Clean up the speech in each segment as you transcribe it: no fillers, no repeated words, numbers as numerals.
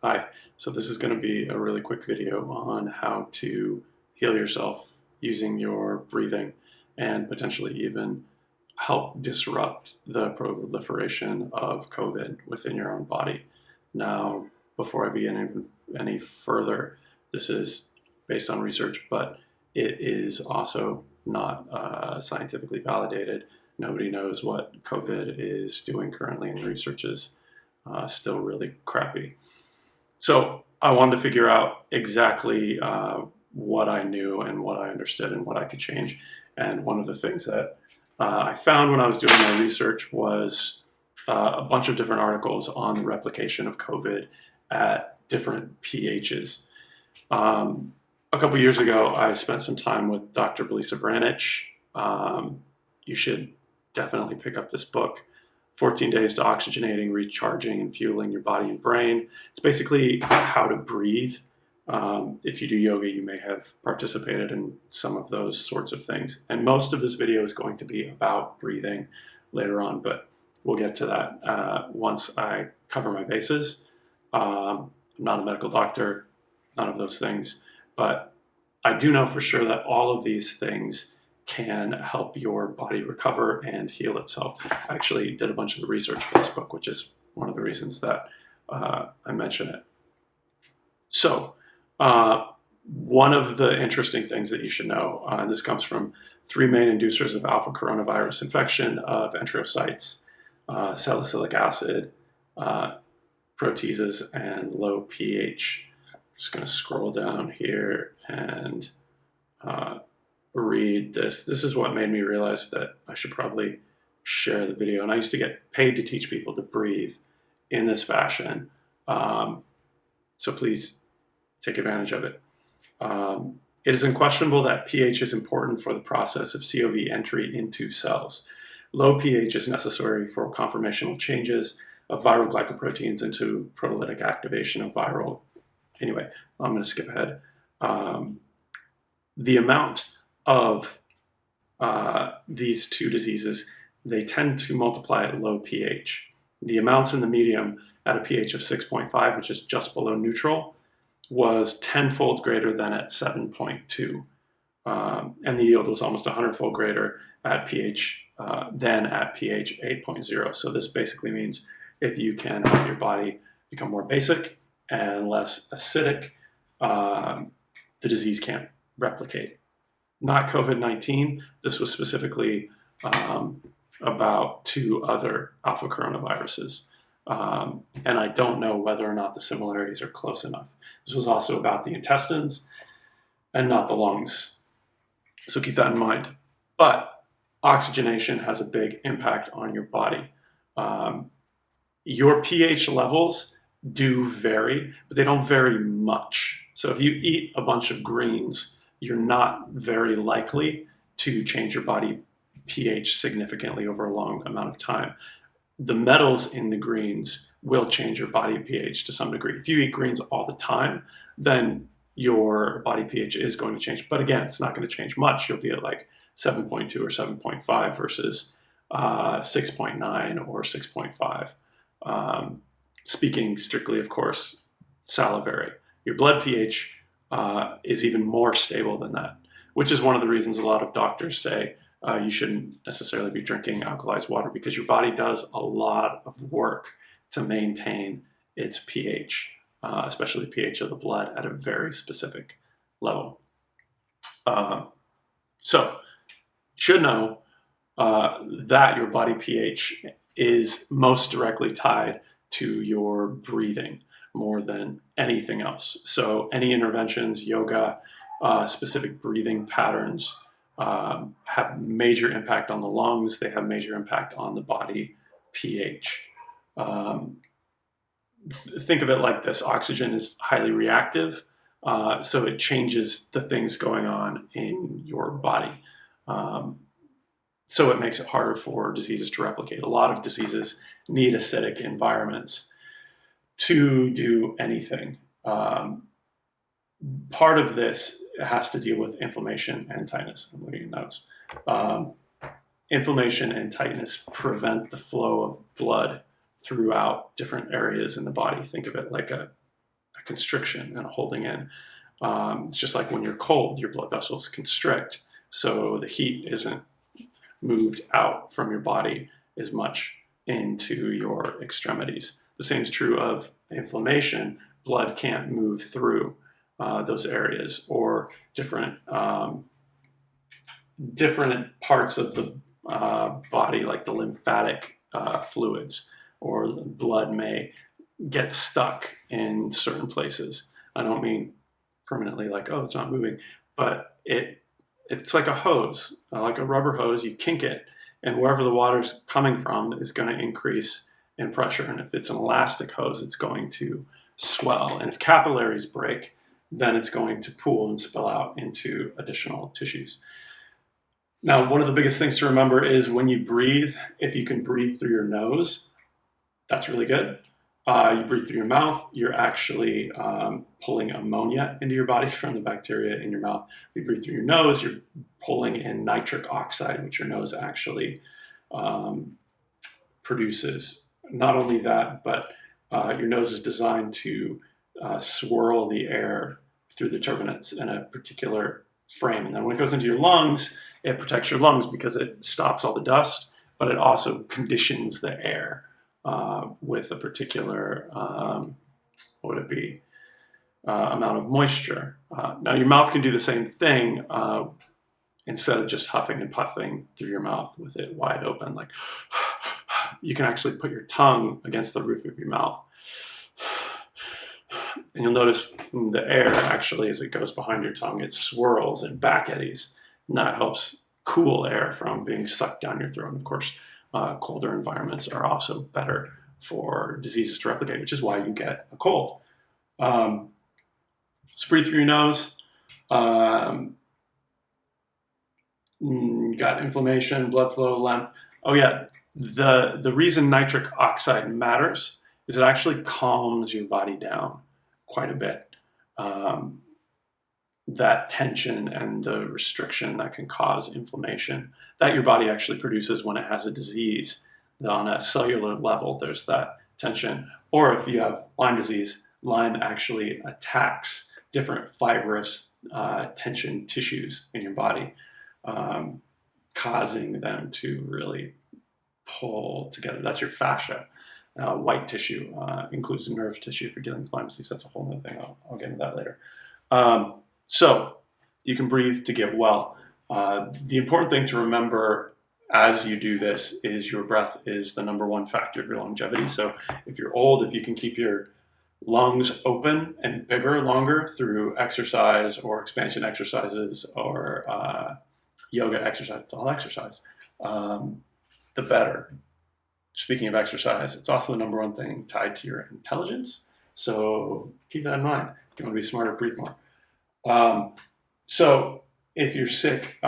Hi, so this is going to be a really quick video on how to heal yourself using your breathing and potentially even help disrupt the proliferation of COVID within your own body. Now, before I begin any further, this is based on research, but it is also not scientifically validated. Nobody knows what COVID is doing currently, and the research is still really crappy. So I wanted to figure out exactly what I knew and what I understood and what I could change. And one of the things that I found when I was doing my research was a bunch of different articles on the replication of COVID at different pHs. A couple years ago, I spent some time with Dr. Belisa Vranich. You should definitely pick up this book. 14 days to oxygenating, recharging, and fueling your body and brain. It's basically how to breathe. If you do yoga, you may have participated in some of those sorts of things. And most of this video is going to be about breathing later on, but we'll get to that once I cover my bases. I'm not a medical doctor, none of those things, but I do know for sure that all of these things can help your body recover and heal itself. I actually did a bunch of the research for this book, which is one of the reasons that I mention it. So one of the interesting things that you should know, and this comes from three main inducers of alpha coronavirus infection of enterocytes, salicylic acid, proteases, and low pH. I'm just going to scroll down here and read this. This is what made me realize that I should probably share the video. And I used to get paid to teach people to breathe in this fashion. So please take advantage of it. It is unquestionable that pH is important for the process of COV entry into cells. Low pH is necessary for conformational changes of viral glycoproteins into proteolytic activation of viral. Anyway, I'm going to skip ahead. The amount of these two diseases, they tend to multiply at low pH. The amounts in the medium at a pH of 6.5, which is just below neutral, was tenfold greater than at 7.2. And the yield was almost 100-fold greater at pH than at pH 8.0. So this basically means if you can help your body become more basic and less acidic, the disease can't replicate. Not COVID-19. This was specifically about two other alpha coronaviruses. And I don't know whether or not the similarities are close enough. This was also about the intestines and not the lungs. So keep that in mind. But oxygenation has a big impact on your body. Your pH levels do vary, but they don't vary much. So if you eat a bunch of greens, you're not very likely to change your body pH significantly over a long amount of time. The metals in the greens will change your body pH to some degree. If you eat greens all the time, then your body pH is going to change. But again, it's not going to change much. You'll be at like 7.2 or 7.5 versus 6.9 or 6.5. Speaking strictly, of course, salivary. Your blood pH is even more stable than that, which is one of the reasons a lot of doctors say you shouldn't necessarily be drinking alkalized water, because your body does a lot of work to maintain its pH, especially the pH of the blood at a very specific level. So you should know that your body pH is most directly tied to your breathing more than anything else. So any interventions, yoga, specific breathing patterns have major impact on the lungs. They have major impact on the body pH. Think of it like this. Oxygen is highly reactive, so it changes the things going on in your body. So it makes it harder for diseases to replicate. A lot of diseases need acidic environments to do anything. Part of this has to deal with inflammation and tightness. I'm looking at notes. Inflammation and tightness prevent the flow of blood throughout different areas in the body. Think of it like a a constriction and a holding in. It's just like when you're cold, your blood vessels constrict, so the heat isn't moved out from your body as much into your extremities. The same is true of inflammation. Blood can't move through those areas, or different parts of the body, like the lymphatic fluids, or blood may get stuck in certain places. I don't mean permanently, like, oh, it's not moving, but it's like a hose, like a rubber hose. You kink it, and wherever the water's coming from is going to increase in pressure. And if it's an elastic hose, it's going to swell. And if capillaries break, then it's going to pool and spill out into additional tissues. Now, one of the biggest things to remember is when you breathe, if you can breathe through your nose, that's really good. You breathe through your mouth, you're actually pulling ammonia into your body from the bacteria in your mouth. If you breathe through your nose, you're pulling in nitric oxide, which your nose actually produces. Not only that, but your nose is designed to swirl the air through the turbinates in a particular frame. And then when it goes into your lungs, it protects your lungs because it stops all the dust, but it also conditions the air with a particular, what would it be, amount of moisture. Now your mouth can do the same thing instead of just huffing and puffing through your mouth with it wide open. Like, you can actually put your tongue against the roof of your mouth. And you'll notice the air actually, as it goes behind your tongue, it swirls and back eddies. And that helps cool air from being sucked down your throat. And of course, colder environments are also better for diseases to replicate, which is why you get a cold. So breathe through your nose. You got inflammation, blood flow, lymph. Oh yeah, the reason nitric oxide matters is it actually calms your body down quite a bit. That tension and the restriction that can cause inflammation that your body actually produces when it has a disease. On a cellular level, there's that tension. Or if you have Lyme disease, Lyme actually attacks different fibrous tension tissues in your body, causing them to really pull together. That's your fascia. White tissue includes nerve tissue. If you're dealing with Lyme disease, that's a whole other thing. I'll get into that later. So you can breathe to get well. The important thing to remember as you do this is your breath is the #1 factor of your longevity. So if you're old, if you can keep your lungs open and bigger longer through exercise or expansion exercises or yoga exercise, it's all exercise, the better. Speaking of exercise, it's also the #1 thing tied to your intelligence. So keep that in mind. If you want to be smarter, breathe more. So if you're sick,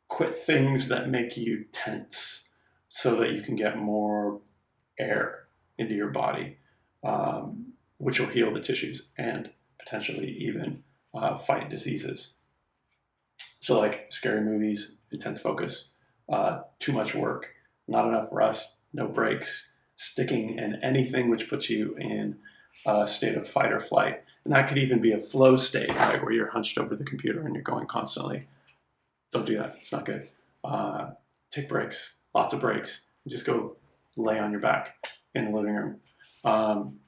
quit things that make you tense so that you can get more air into your body, which will heal the tissues and potentially even fight diseases. So like scary movies, intense focus, too much work, not enough rest, no breaks, sticking in anything which puts you in a state of fight or flight. And that could even be a flow state, right, where you're hunched over the computer and you're going constantly. Don't do that. It's not good. Take breaks, lots of breaks. Just go lay on your back in the living room.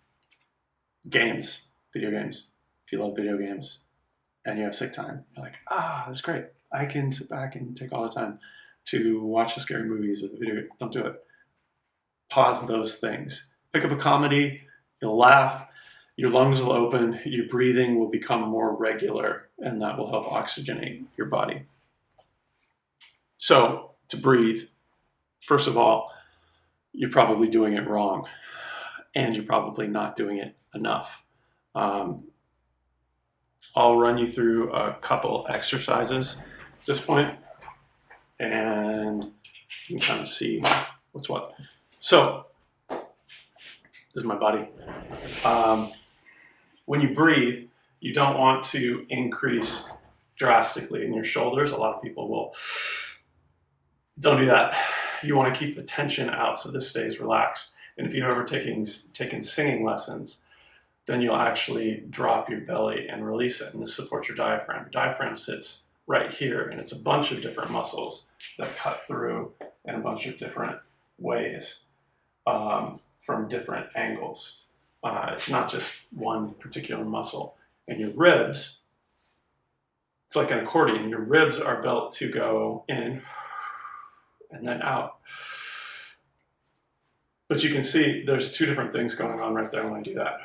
Games, video games. If you love video games and you have sick time, you're like, that's great. I can sit back and take all the time to watch the scary movies or the video game. Don't do it. Pause those things. Pick up a comedy. You'll laugh. Your lungs will open, your breathing will become more regular, and that will help oxygenate your body. So, to breathe, first of all, you're probably doing it wrong, and you're probably not doing it enough. I'll run you through a couple exercises at this point, and you can kind of see what's what. So, this is my body. When you breathe, you don't want to increase drastically in your shoulders. A lot of people will. Don't do that. You want to keep the tension out so this stays relaxed. And if you've ever taken singing lessons, then you'll actually drop your belly and release it, and this supports your diaphragm. Your diaphragm sits right here, and it's a bunch of different muscles that cut through in a bunch of different ways from different angles. It's not just one particular muscle. And your ribs, it's like an accordion. Your ribs are built to go in and then out. But you can see there's two different things going on right there when I do that.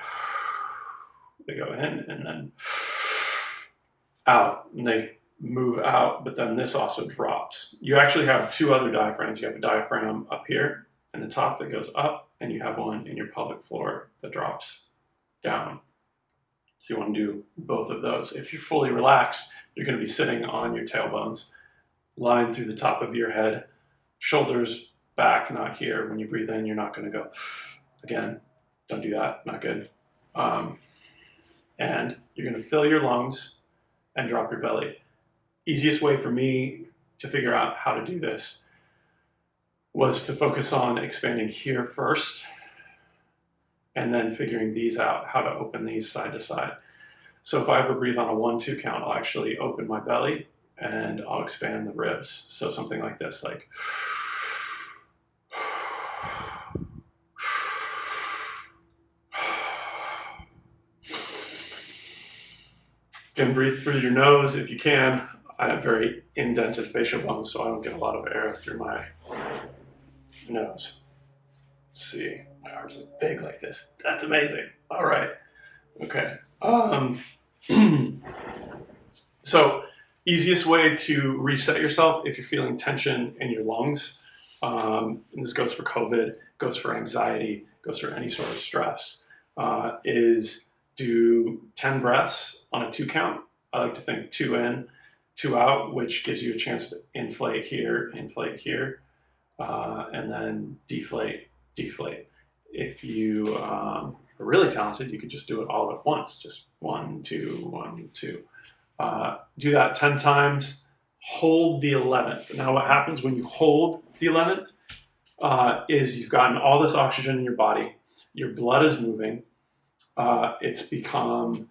They go in and then out, and they move out, but then this also drops. You actually have two other diaphragms. You have a diaphragm up here in the top that goes up, and you have one in your pelvic floor that drops down. So you want to do both of those. If you're fully relaxed, you're going to be sitting on your tailbones, lined through the top of your head, shoulders back, not here. When you breathe in, you're not going to go, again, don't do that, not good. And you're going to fill your lungs and drop your belly. Easiest way for me to figure out how to do this was to focus on expanding here first, and then figuring these out, how to open these side to side. So if I ever breathe on a 1-2 count, I'll actually open my belly and I'll expand the ribs. So something like this, like again, breathe through your nose if you can. I have very indented facial bones, so I don't get a lot of air through my nose. Let's see, my arms look big like this. That's amazing. All right. Okay. So easiest way to reset yourself if you're feeling tension in your lungs, and this goes for COVID, goes for anxiety, goes for any sort of stress, is do 10 breaths on a 2 count. I like to think 2 in, 2 out, which gives you a chance to inflate here, and then deflate. If you are really talented, you could just do it all at once, just 1, 2, 1, 2. Do that 10 times, hold the 11th. Now what happens when you hold the 11th is you've gotten all this oxygen in your body, your blood is moving, it's become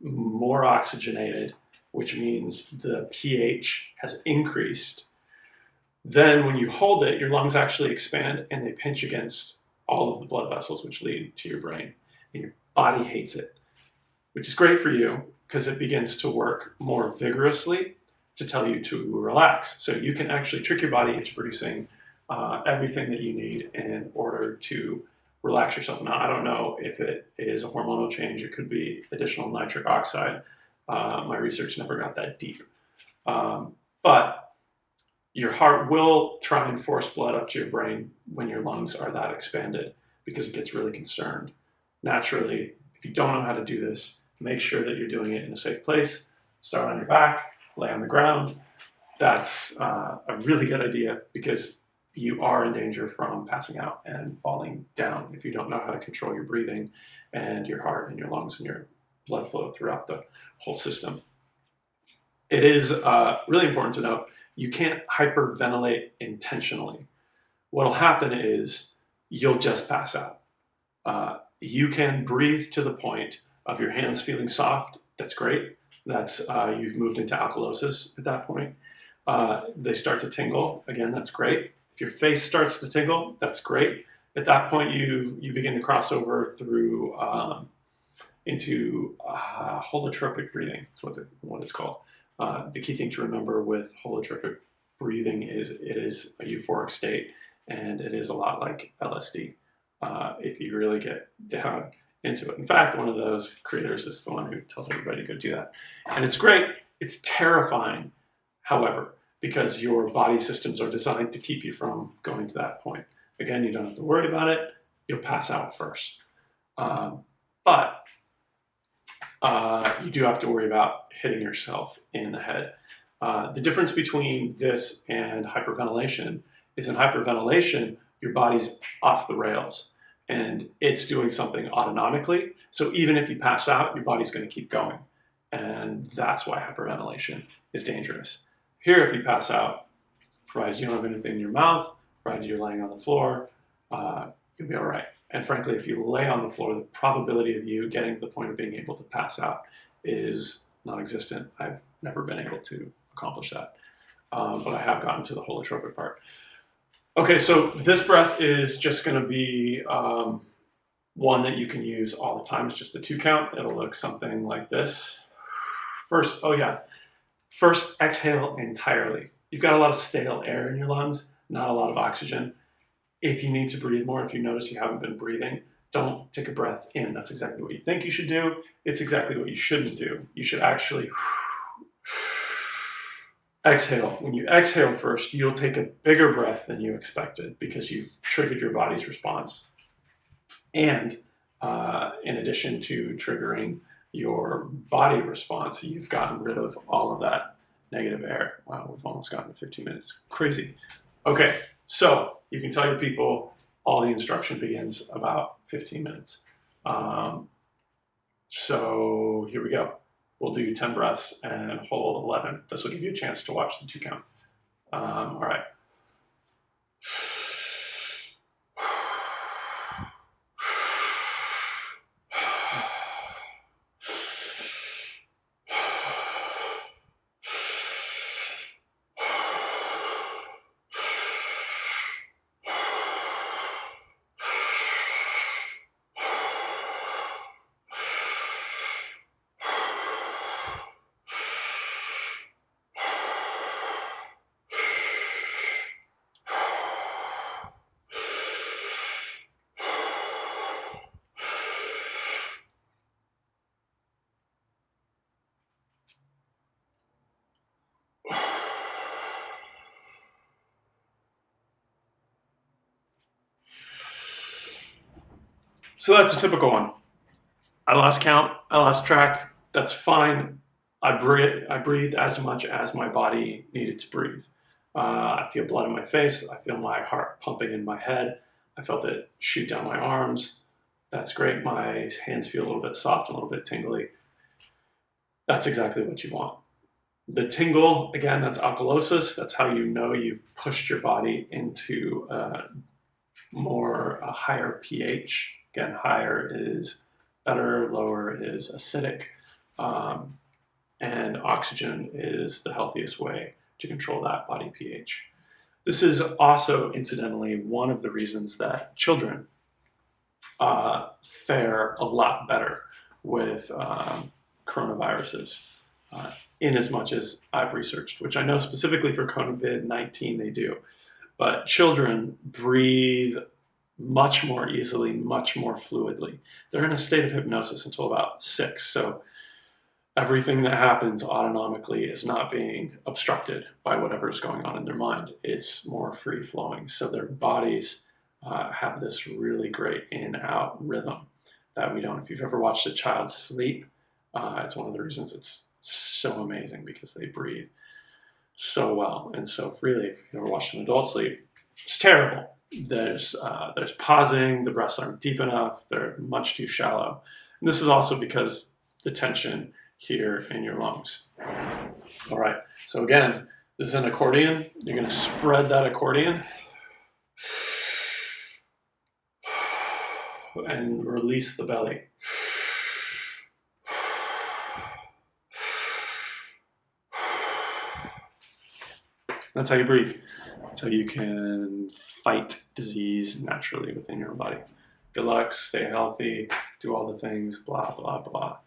more oxygenated, which means the pH has increased. Then when you hold it, your lungs actually expand and they pinch against all of the blood vessels, which lead to your brain. And your body hates it, which is great for you because it begins to work more vigorously to tell you to relax. So you can actually trick your body into producing everything that you need in order to relax yourself. Now, I don't know if it is a hormonal change. It could be additional nitric oxide. My research never got that deep. But your heart will try and force blood up to your brain when your lungs are that expanded because it gets really concerned. Naturally, if you don't know how to do this, make sure that you're doing it in a safe place. Start on your back, lay on the ground. That's a really good idea because you are in danger from passing out and falling down if you don't know how to control your breathing and your heart and your lungs and your blood flow throughout the whole system. It is really important to note you can't hyperventilate intentionally. What'll happen is you'll just pass out. You can breathe to the point of your hands feeling soft. That's great. That's you've moved into alkalosis at that point. They start to tingle. Again, that's great. If your face starts to tingle, that's great. At that point, you begin to cross over through into holotropic breathing. That's what it's called. The key thing to remember with holotropic breathing is it is a euphoric state, and it is a lot like LSD if you really get down into it. In fact, one of those creators is the one who tells everybody to go do that. And it's great. It's terrifying, however, because your body systems are designed to keep you from going to that point. Again, you don't have to worry about it. You'll pass out first. But you do have to worry about hitting yourself in the head. The difference between this and hyperventilation is in hyperventilation, your body's off the rails and it's doing something autonomically. So even if you pass out, your body's going to keep going. And that's why hyperventilation is dangerous. Here, if you pass out, provided you don't have anything in your mouth, provided you're laying on the floor, you'll be all right. And frankly, if you lay on the floor, the probability of you getting to the point of being able to pass out is non-existent. I've never been able to accomplish that, but I have gotten to the holotropic part. Okay, so this breath is just going to be one that you can use all the time. It's just a 2 count. It'll look something like this. First exhale entirely. You've got a lot of stale air in your lungs, not a lot of oxygen. If you need to breathe more, if you notice you haven't been breathing, don't take a breath in. That's exactly what you think you should do. It's exactly what you shouldn't do. You should actually exhale. When you exhale first, you'll take a bigger breath than you expected because you've triggered your body's response. And in addition to triggering your body response, you've gotten rid of all of that negative air. Wow, we've almost gotten to 15 minutes. Crazy. Okay, so you can tell your people all the instruction begins about 15 minutes. So here we go. We'll do 10 breaths and hold 11. This will give you a chance to watch the 2 count. All right. So that's a typical one. I lost count, I lost track, that's fine. I breathed as much as my body needed to breathe. I feel blood in my face, I feel my heart pumping in my head, I felt it shoot down my arms. That's great, my hands feel a little bit soft, a little bit tingly. That's exactly what you want. The tingle, again, that's alkalosis. That's how you know you've pushed your body into a higher pH. Again, higher is better, lower is acidic, and oxygen is the healthiest way to control that body pH. This is also, incidentally, one of the reasons that children fare a lot better with coronaviruses, in as much as I've researched, which I know specifically for COVID-19 they do. But children breathe much more easily, much more fluidly. They're in a state of hypnosis until about 6. So everything that happens autonomically is not being obstructed by whatever is going on in their mind. It's more free flowing. So their bodies have this really great in-out rhythm that we don't. If you've ever watched a child sleep, it's one of the reasons it's so amazing, because they breathe so well and so freely. If you've ever watched an adult sleep, it's terrible. There's pausing, the breaths aren't deep enough, they're much too shallow. And this is also because the tension here in your lungs. All right, so again, this is an accordion. You're gonna spread that accordion and release the belly. That's how you breathe. That's how you can fight disease naturally within your body. Good luck, stay healthy, do all the things, blah, blah, blah.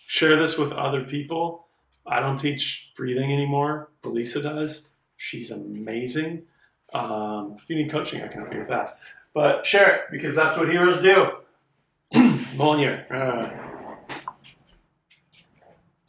Share this with other people. I don't teach breathing anymore. Belisa does. She's amazing. If you need coaching, I can help you with that. But share it, because that's what heroes do. Molyneux.